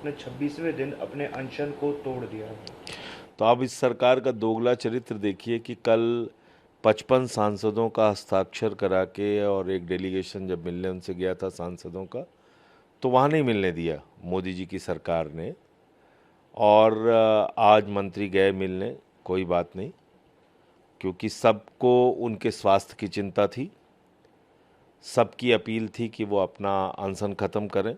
अपने 26वें दिन अपने अनशन को तोड़ दिया है। तो आप इस सरकार का दोगला चरित्र देखिए कि कल 55 सांसदों का हस्ताक्षर करा के और एक डेलीगेशन जब मिलने उनसे गया था सांसदों का, तो वहाँ नहीं मिलने दिया मोदी जी की सरकार ने। और आज मंत्री गए मिलने, कोई बात नहीं, क्योंकि सबको उनके स्वास्थ्य की चिंता थी, सबकी अपील थी कि वो अपना अनशन ख़त्म करें।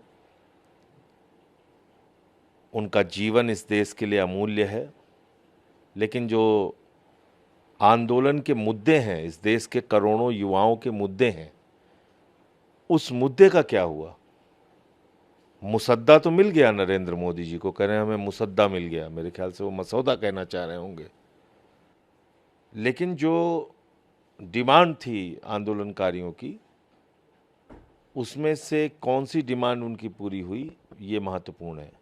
उनका जीवन इस देश के लिए अमूल्य है, लेकिन जो आंदोलन के मुद्दे हैं, इस देश के करोड़ों युवाओं के मुद्दे हैं, उस मुद्दे का क्या हुआ? मुसद्दा तो मिल गया नरेंद्र मोदी जी को, कह रहे हैं हमें मुसद्दा मिल गया, मेरे ख्याल से वो मसौदा कहना चाह रहे होंगे। लेकिन जो डिमांड थी आंदोलनकारियों की, उसमें से कौन सी डिमांड उनकी पूरी हुई, ये महत्वपूर्ण है।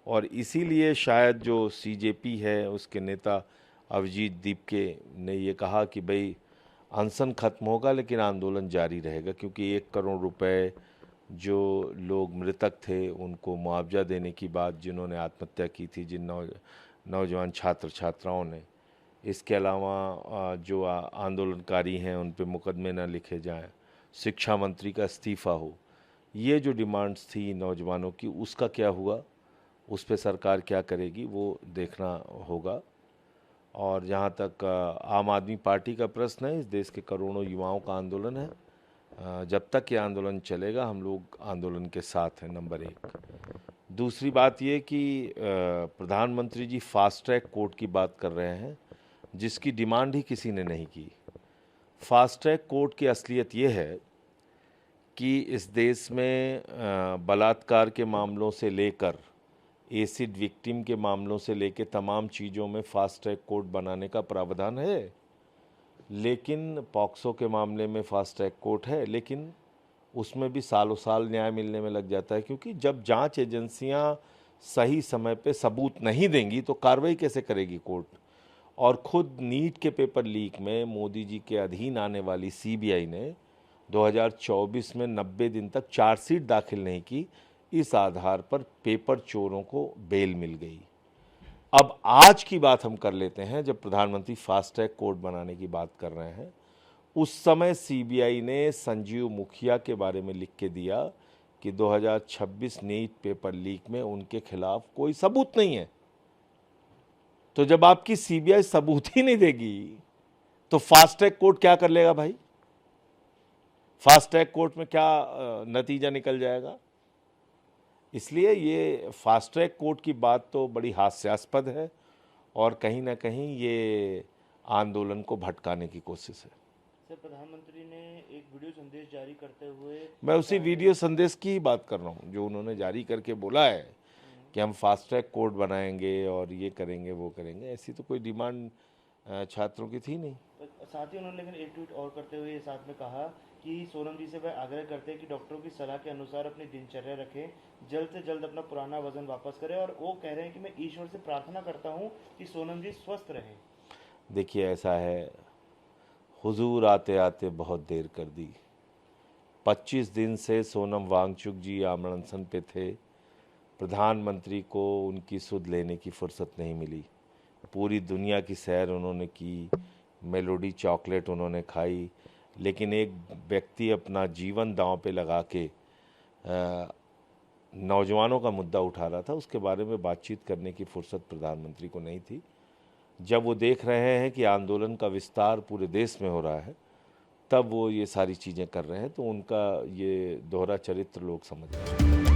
और इसीलिए शायद जो सीजेपी है, उसके नेता अभिजीत दीपके ने ये कहा कि भाई अनशन खत्म होगा लेकिन आंदोलन जारी रहेगा, क्योंकि 1 करोड़ रुपए जो लोग मृतक थे उनको मुआवजा देने की बात, जिन्होंने आत्महत्या की थी, जिन नौजवान छात्र छात्राओं ने, इसके अलावा जो आंदोलनकारी हैं उन पे मुकदमे न लिखे जाएं, शिक्षा मंत्री का इस्तीफ़ा हो, ये जो डिमांड्स थी नौजवानों की, उसका क्या हुआ, उस पे सरकार क्या करेगी वो देखना होगा। और जहाँ तक आम आदमी पार्टी का प्रश्न है, इस देश के करोड़ों युवाओं का आंदोलन है, जब तक ये आंदोलन चलेगा हम लोग आंदोलन के साथ हैं, नंबर 1। दूसरी बात ये कि प्रधानमंत्री जी फास्ट ट्रैक कोर्ट की बात कर रहे हैं, जिसकी डिमांड ही किसी ने नहीं की। फास्ट ट्रैक कोर्ट की असलियत ये है कि इस देश में बलात्कार के मामलों से लेकर एसिड विक्टिम के मामलों से लेकर तमाम चीज़ों में फास्ट ट्रैक कोर्ट बनाने का प्रावधान है। लेकिन पॉक्सो के मामले में फास्ट ट्रैक कोर्ट है, लेकिन उसमें भी सालों साल न्याय मिलने में लग जाता है, क्योंकि जब जांच एजेंसियां सही समय पे सबूत नहीं देंगी तो कार्रवाई कैसे करेगी कोर्ट। और खुद नीट के पेपर लीक में मोदी जी के अधीन आने वाली सीबीआई ने 2024 में 90 दिन तक चार्जशीट दाखिल नहीं की, इस आधार पर पेपर चोरों को बेल मिल गई। अब आज की बात हम कर लेते हैं, जब प्रधानमंत्री फास्ट ट्रैक कोर्ट बनाने की बात कर रहे हैं, उस समय सीबीआई ने संजीव मुखिया के बारे में लिख के दिया कि 2026 नीट पेपर लीक में उनके खिलाफ कोई सबूत नहीं है। तो जब आपकी सीबीआई सबूत ही नहीं देगी तो फास्ट ट्रैक कोर्ट क्या कर लेगा भाई? फास्ट ट्रैक कोर्ट में क्या नतीजा निकल जाएगा? इसलिए ये फास्ट ट्रैक कोर्ट की बात तो बड़ी हास्यास्पद है और कहीं ना कहीं ये आंदोलन को भटकाने की कोशिश है। सर, प्रधानमंत्री ने एक वीडियो संदेश जारी करते हुए, मैं उसी वीडियो संदेश की ही बात कर रहा हूँ जो उन्होंने जारी करके बोला है कि हम फास्ट ट्रैक कोर्ट बनाएंगे और ये करेंगे वो करेंगे। ऐसी तो कोई डिमांड छात्रों की थी नहीं। साथ ही उन्होंने लेकिन एक ट्वीट और करते हुए साथ में कहा कि सोनम जी से वह आग्रह करते हैं कि डॉक्टरों की सलाह के अनुसार अपनी दिनचर्या रखें, जल्द से जल्द अपना पुराना वजन वापस करें, और वो कह रहे हैं कि मैं ईश्वर से प्रार्थना करता हूं कि सोनम जी स्वस्थ रहें। देखिए ऐसा है, हुजूर आते आते बहुत देर कर दी। 25 दिन से सोनम वांगचुक जी आमरण अनशन पे थे, प्रधानमंत्री को उनकी सुध लेने की फुर्सत नहीं मिली। पूरी दुनिया की सैर उन्होंने की, मेलोडी चॉकलेट उन्होंने खाई, लेकिन एक व्यक्ति अपना जीवन दांव पे लगा के नौजवानों का मुद्दा उठा रहा था, उसके बारे में बातचीत करने की फुर्सत प्रधानमंत्री को नहीं थी। जब वो देख रहे हैं कि आंदोलन का विस्तार पूरे देश में हो रहा है, तब वो ये सारी चीज़ें कर रहे हैं, तो उनका ये दोहरा चरित्र लोग समझ रहे हैं।